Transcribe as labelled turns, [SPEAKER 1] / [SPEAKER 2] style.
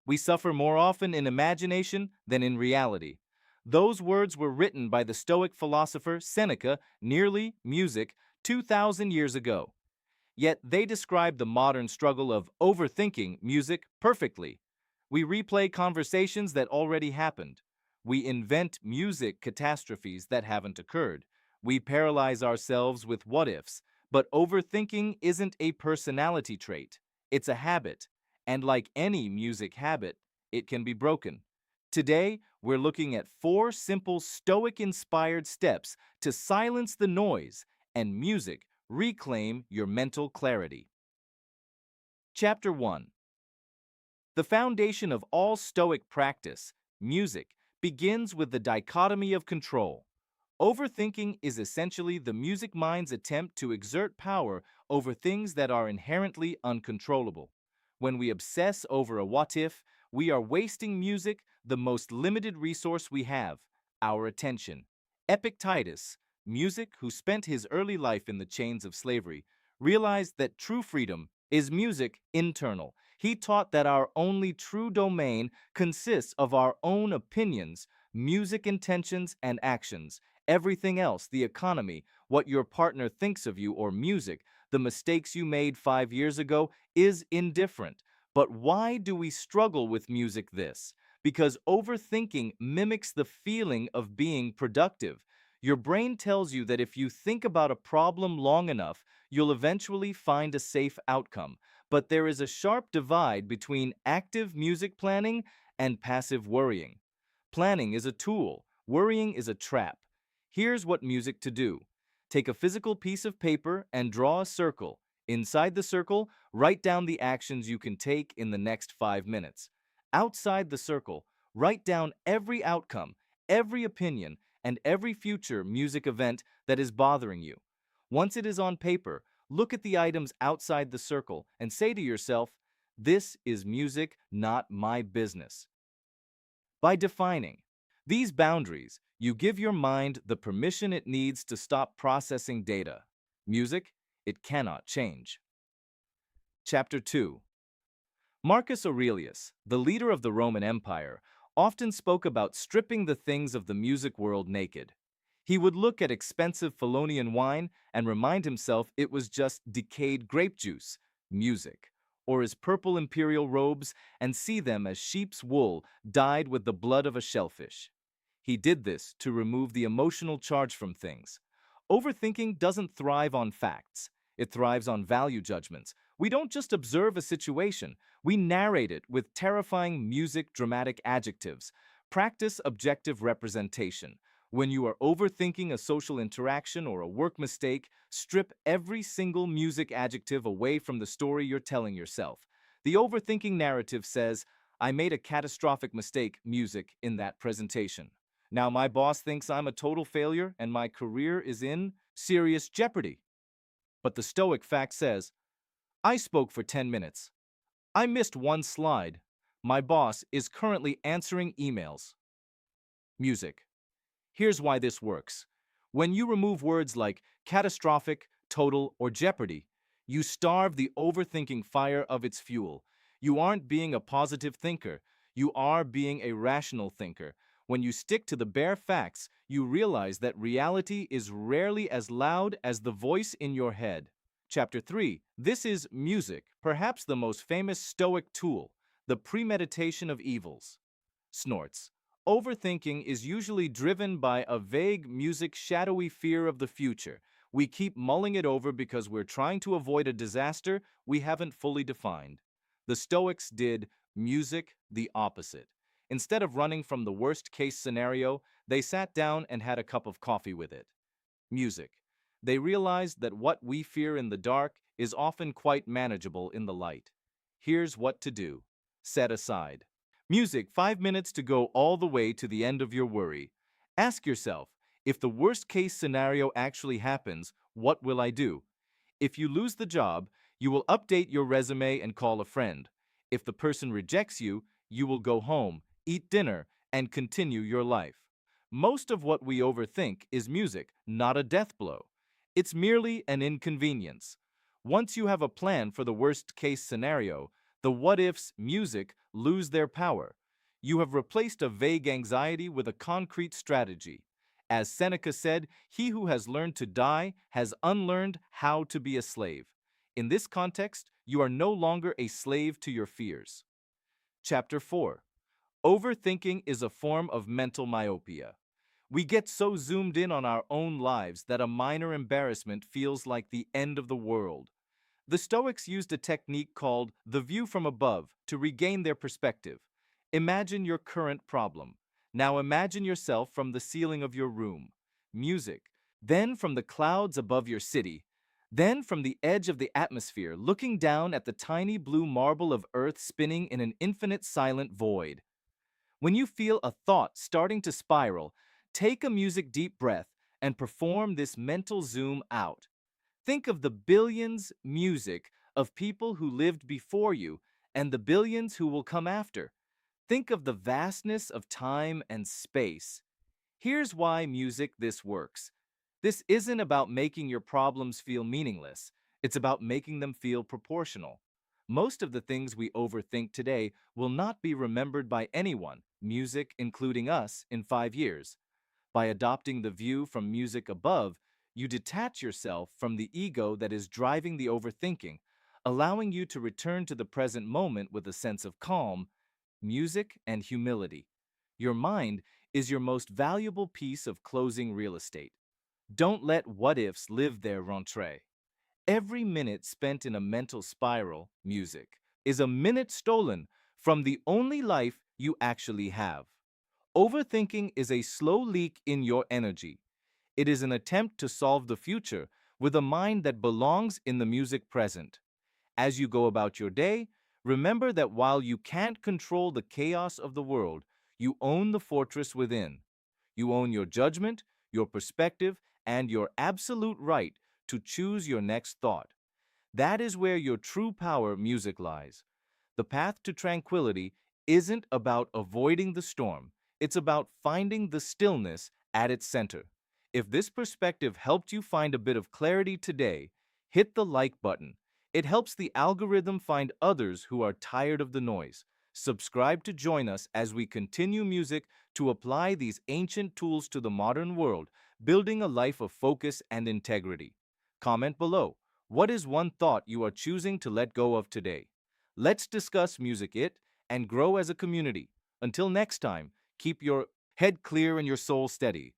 [SPEAKER 1] We suffer more often in imagination than in reality. Those words were written by the Stoic philosopher Seneca nearly music 2,000 years ago. Yet they describe the modern struggle of overthinking music perfectly. We replay conversations that already happened. We invent music catastrophes that haven't occurred. We paralyze ourselves with what ifs. But overthinking isn't a personality trait, it's a habit. And like any music habit, it can be broken. Today, we're looking at 4 simple Stoic inspired steps to silence the noise and music reclaim your mental clarity. Chapter 1. The foundation of all Stoic practice, music, begins with the dichotomy of control. Overthinking is essentially the music mind's attempt to exert power over things that are inherently uncontrollable. When we obsess over a what if, we are wasting music, the most limited resource we have, our attention. Epictetus, music who spent his early life in the chains of slavery, realized that true freedom is music internal. He taught that our only true domain consists of our own opinions, music intentions, and actions. Everything else, the economy, what your partner thinks of you, or music, the mistakes you made 5 years ago, is indifferent. But why do we struggle with music this? Because overthinking mimics the feeling of being productive. Your brain tells you that if you think about a problem long enough, you'll eventually find a safe outcome. But there is a sharp divide between active music planning and passive worrying. Planning is a tool, worrying is a trap. Here's what music to do. Take a physical piece of paper and draw a circle. Inside the circle, write down the actions you can take in the next 5 minutes. Outside the circle, write down every outcome, every opinion, and every future music event that is bothering you. Once it is on paper, look at the items outside the circle and say to yourself, "This is music, not my business." By defining these boundaries, you give your mind the permission it needs to stop processing data. Music, it cannot change. Chapter 2. Marcus Aurelius, the leader of the Roman Empire, often spoke about stripping the things of the music world naked. He would look at expensive Falernian wine and remind himself it was just decayed grape juice, music, or his purple imperial robes and see them as sheep's wool dyed with the blood of a shellfish. He did this to remove the emotional charge from things. Overthinking doesn't thrive on facts. It thrives on value judgments. We don't just observe a situation, we narrate it with terrifying music dramatic adjectives. Practice objective representation. When you are overthinking a social interaction or a work mistake, strip every single music adjective away from the story you're telling yourself. The overthinking narrative says, "I made a catastrophic mistake, music, in that presentation. Now my boss thinks I'm a total failure and my career is in serious jeopardy." But the Stoic fact says, "I spoke for 10 minutes. I missed one slide. My boss is currently answering emails." Music. Here's why this works. When you remove words like catastrophic, total, or jeopardy, you starve the overthinking fire of its fuel. You aren't being a positive thinker. You are being a rational thinker. When you stick to the bare facts, you realize that reality is rarely as loud as the voice in your head. Chapter 3. This is music, perhaps the most famous Stoic tool, the premeditation of evils. Snorts. Overthinking is usually driven by a vague music shadowy fear of the future. We keep mulling it over because we're trying to avoid a disaster we haven't fully defined. The Stoics did music the opposite. Instead of running from the worst case scenario, they sat down and had a cup of coffee with it. Music. They realized that what we fear in the dark is often quite manageable in the light. Here's what to do. Set aside music 5 minutes to go all the way to the end of your worry. Ask yourself, if the worst case scenario actually happens, what will I do? If you lose the job, you will update your resume and call a friend. If the person rejects you, you will go home, eat dinner, and continue your life. Most of what we overthink is music, not a death blow. It's merely an inconvenience. Once you have a plan for the worst case scenario, The what ifs music lose their power. You have replaced a vague anxiety with a concrete strategy. As Seneca said, he who has learned to die has unlearned how to be a slave. In this context, you are no longer a slave to your fears. Chapter 4. Overthinking is a form of mental myopia. We get so zoomed in on our own lives that a minor embarrassment feels like the end of the world. The Stoics used a technique called the view from above to regain their perspective. Imagine your current problem. Now imagine yourself from the ceiling of your room. Music. Then from the clouds above your city. Then from the edge of the atmosphere, looking down at the tiny blue marble of Earth spinning in an infinite silent void. When you feel a thought starting to spiral, take a music deep breath and perform this mental zoom out. Think of the billions music of people who lived before you and the billions who will come after. Think of the vastness of time and space. Here's why music this works. This isn't about making your problems feel meaningless. It's about making them feel proportional. Most of the things we overthink today will not be remembered by anyone, music including us, in 5 years. By adopting the view from music above, you detach yourself from the ego that is driving the overthinking, allowing you to return to the present moment with a sense of calm, music, and humility. Your mind is your most valuable piece of closing real estate. Don't let what ifs live there, rentrée. Every minute spent in a mental spiral, music, is a minute stolen from the only life you actually have. Overthinking is a slow leak in your energy. It is an attempt to solve the future with a mind that belongs in the music present. As you go about your day, remember that while you can't control the chaos of the world, you own the fortress within. You own your judgment, your perspective, and your absolute right to choose your next thought. That is where your true power music lies. The path to tranquility isn't about avoiding the storm, it's about finding the stillness at its center. If this perspective helped you find a bit of clarity today, hit the like button. It helps the algorithm find others who are tired of the noise. Subscribe to join us as we continue music to apply these ancient tools to the modern world, building a life of focus and integrity. Comment below. What is one thought you are choosing to let go of today? Let's discuss music it and grow as a community. Until next time, keep your head clear and your soul steady.